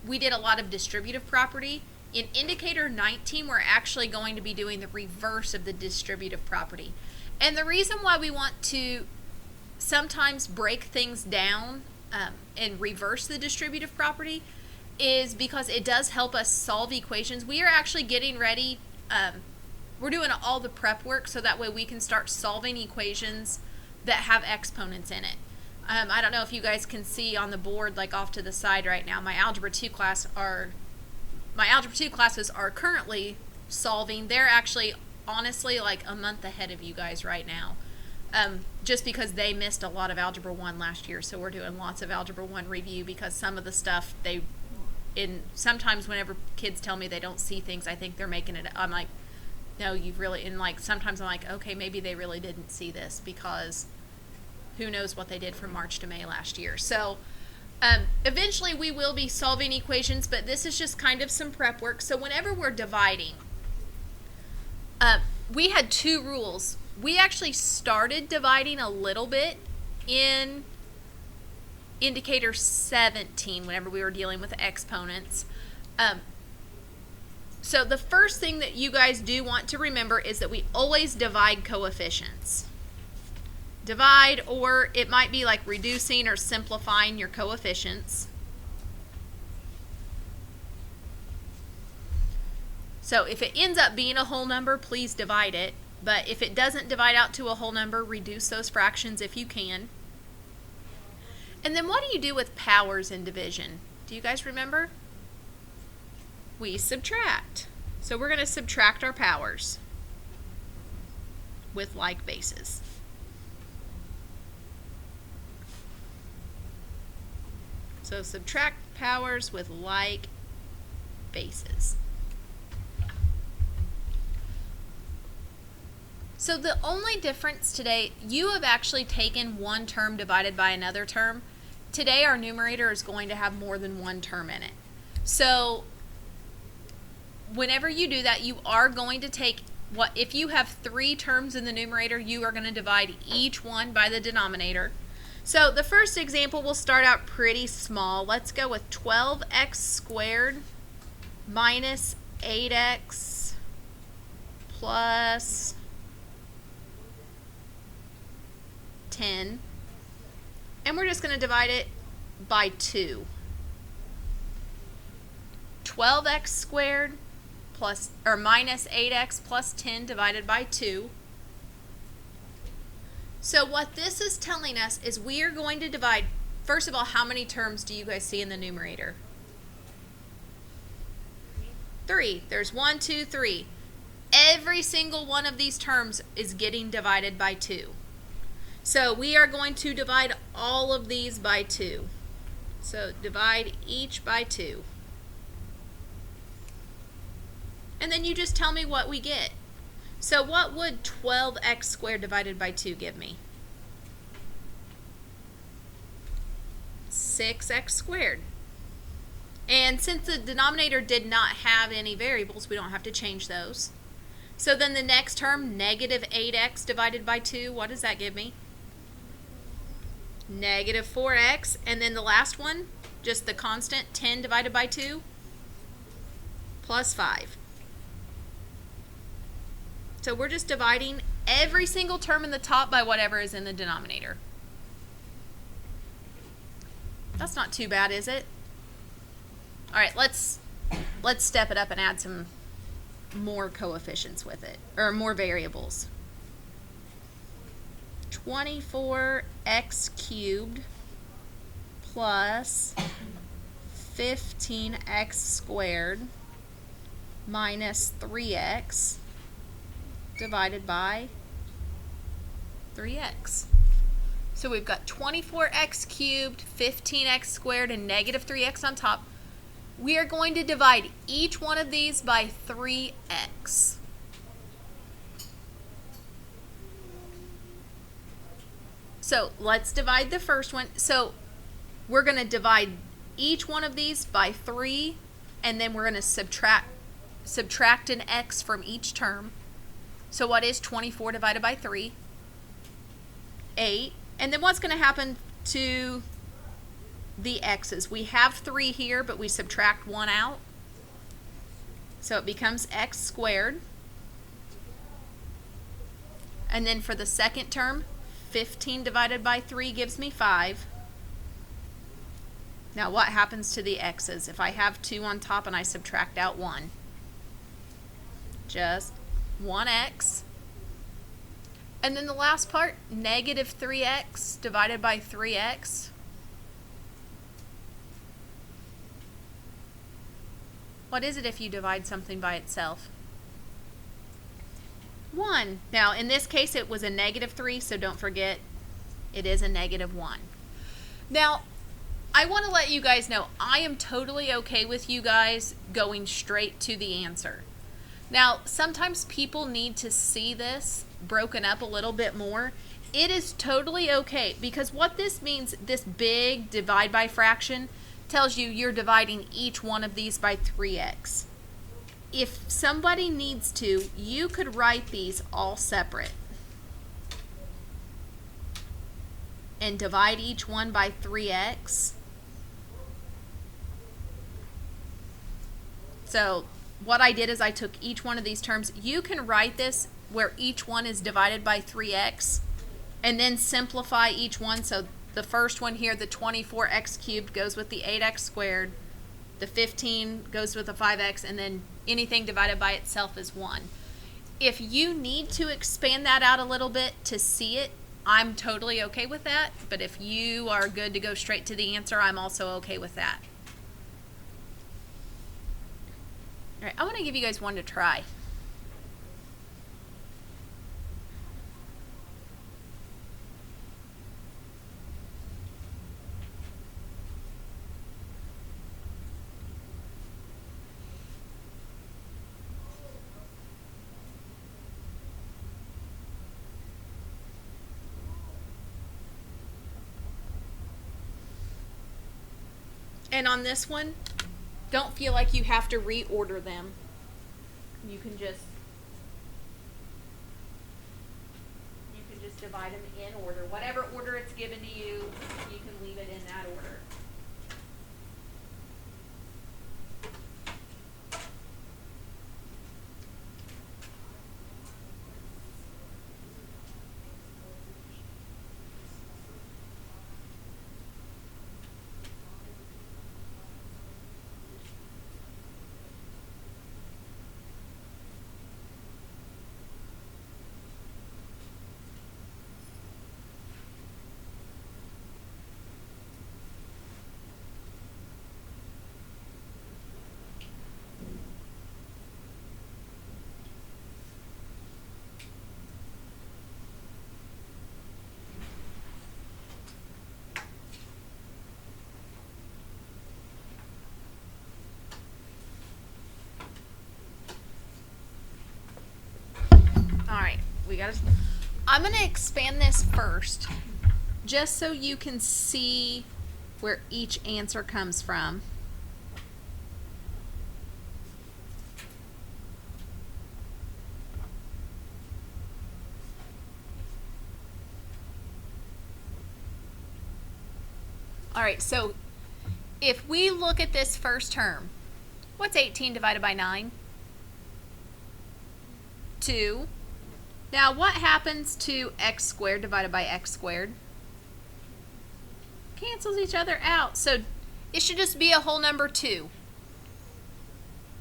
we did a lot of distributive property. In indicator 19, we're actually going to be doing the reverse of the distributive property. And the reason why we want to sometimes break things down and reverse the distributive property is because it does help us solve equations. We are actually getting ready, we're doing all the prep work so that way we can start solving equations that have exponents in it. I don't know if you guys can see on the board, like off to the side right now, my Algebra 2 classes are currently solving. They're actually, honestly, like a month ahead of you guys right now. Just because they missed a lot of Algebra 1 last year, so we're doing lots of Algebra 1 review because some of the stuff sometimes whenever kids tell me they don't see things, I think they're making it, I'm like, no, you've really, and like sometimes I'm like, okay, maybe they really didn't see this because who knows what they did from March to May last year. So eventually we will be solving equations, but this is just kind of some prep work. So whenever we're dividing, we had two rules. We actually started dividing a little bit in indicator 17 whenever we were dealing with exponents. So the first thing that you guys do want to remember is that we always divide coefficients. Divide, or it might be like reducing or simplifying your coefficients. So if it ends up being a whole number, please divide it. But if it doesn't divide out to a whole number, reduce those fractions if you can. And then what do you do with powers in division? Do you guys remember? We subtract. So we're going to subtract our powers with like bases. So subtract powers with like bases. So the only difference today, you have actually taken one term divided by another term. Today our numerator is going to have more than one term in it. So whenever you do that, you are going to take if you have 3 terms in the numerator, you are going to divide each one by the denominator. So the first example will start out pretty small. Let's go with 12x squared minus 8x plus 10. And we're just going to divide it by 2. 12x squared minus 8x plus 10 divided by 2. So what this is telling us is we are going to divide, first of all, how many terms do you guys see in the numerator? 3. There's 1, 2, 3. Every single one of these terms is getting divided by 2. So we are going to divide all of these by 2. So divide each by 2. And then you just tell me what we get. So what would 12x squared divided by 2 give me? 6x squared. And since the denominator did not have any variables, we don't have to change those. So then the next term, negative 8x divided by 2, what does that give me? Negative 4x. And then the last one, just the constant, 10 divided by 2, plus 5. So we're just dividing every single term in the top by whatever is in the denominator. That's not too bad, is it? All right, let's step it up and add some more coefficients with it, or more variables. 24x cubed plus 15x squared minus 3x divided by 3x. So we've got 24x cubed, 15x squared, and negative 3x on top. We are going to divide each one of these by 3x. So let's divide the first one. So we're going to divide each one of these by 3, and then we're going to subtract an x from each term. So what is 24 divided by 3? 8. And then what's going to happen to the x's. We have 3 here, but we subtract 1 out. So it becomes x squared. And then for the second term, 15 divided by 3 gives me 5. Now what happens to the x's? If I have 2 on top and I subtract out 1, just 1x. And then the last part, negative 3x divided by 3x. What is it if you divide something by itself? 1. Now, in this case, it was a negative 3, so don't forget, it is a negative 1. Now, I want to let you guys know, I am totally okay with you guys going straight to the answer. Now, sometimes people need to see this broken up a little bit more. It is totally okay, because what this means, this big divide by fraction, tells you you're dividing each one of these by 3x. If somebody needs to, you could write these all separate and divide each one by 3x. So what I did is I took each one of these terms. You can write this where each one is divided by 3x and then simplify each one. So the first one here, the 24x cubed, goes with the 8x squared. The 15 goes with the 5x, and then anything divided by itself is 1. If you need to expand that out a little bit to see it, I'm totally okay with that. But if you are good to go straight to the answer, I'm also okay with that. All right, I want to give you guys one to try. And on this one, don't feel like you have to reorder them. You can just divide them in order. Whatever order it's given to you, you can leave it in that order. I'm going to expand this first, just so you can see where each answer comes from. All right, so if we look at this first term, what's 18 divided by 9? 2. Now, what happens to x squared divided by x squared? Cancels each other out. So it should just be a whole number 2.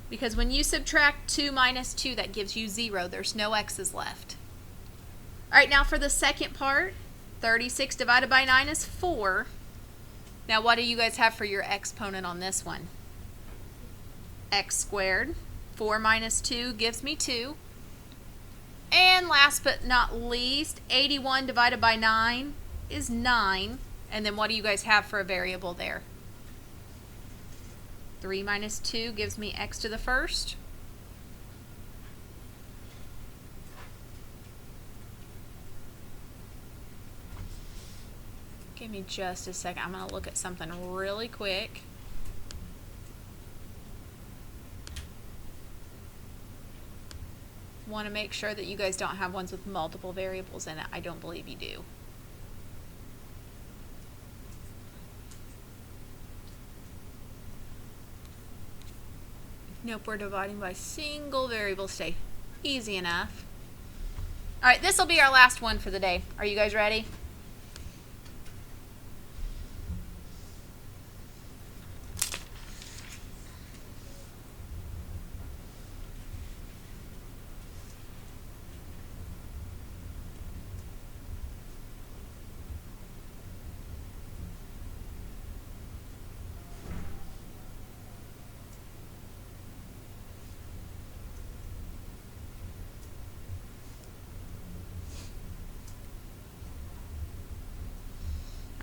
Because when you subtract 2 minus 2, that gives you 0. There's no x's left. All right, now for the second part, 36 divided by 9 is 4. Now, what do you guys have for your exponent on this one? X squared. 4 minus 2 gives me 2. And last but not least, 81 divided by 9 is 9. And then what do you guys have for a variable there? 3 minus 2 gives me x to the first. Give me just a second. I'm going to look at something really quick. Want to make sure that you guys don't have ones with multiple variables in it. I don't believe you do. Nope, we're dividing by single variable. Stay easy enough. All right, this will be our last one for the day. Are you guys ready?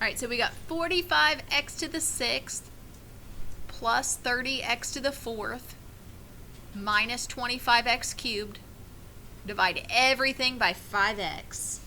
All right, so we got 45x to the 6th plus 30x to the 4th minus 25x cubed. Divide everything by 5x.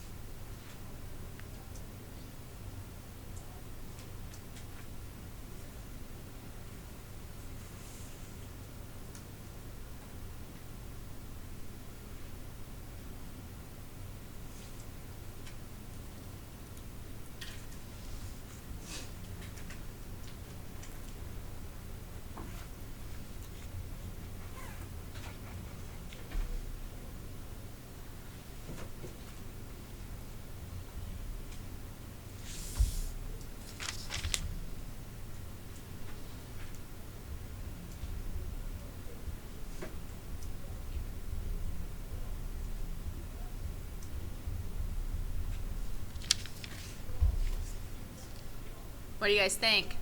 What do you guys think?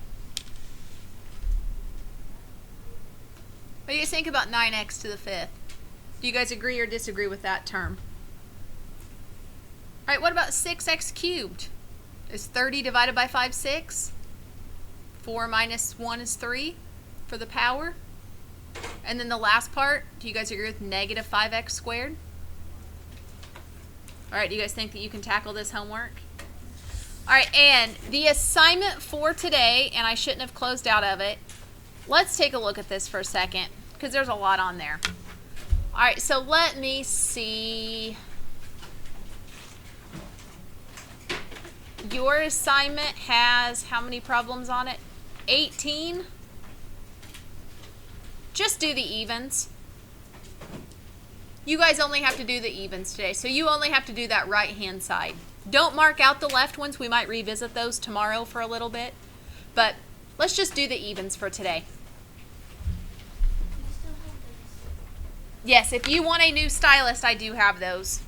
What do you guys think about 9x to the 5th? Do you guys agree or disagree with that term? All right, what about 6x cubed? Is 30 divided by 5 6? 4 minus 1 is 3 for the power. And then the last part, do you guys agree with negative 5x squared? All right, do you guys think that you can tackle this homework? All right, and the assignment for today, and I shouldn't have closed out of it. Let's take a look at this for a second because there's a lot on there. All right, so let me see. Your assignment has how many problems on it? 18. Just do the evens. You guys only have to do the evens today, so you only have to do that right-hand side. Don't mark out the left ones. We might revisit those tomorrow for a little bit. But let's just do the evens for today. Yes, if you want a new stylist, I do have those.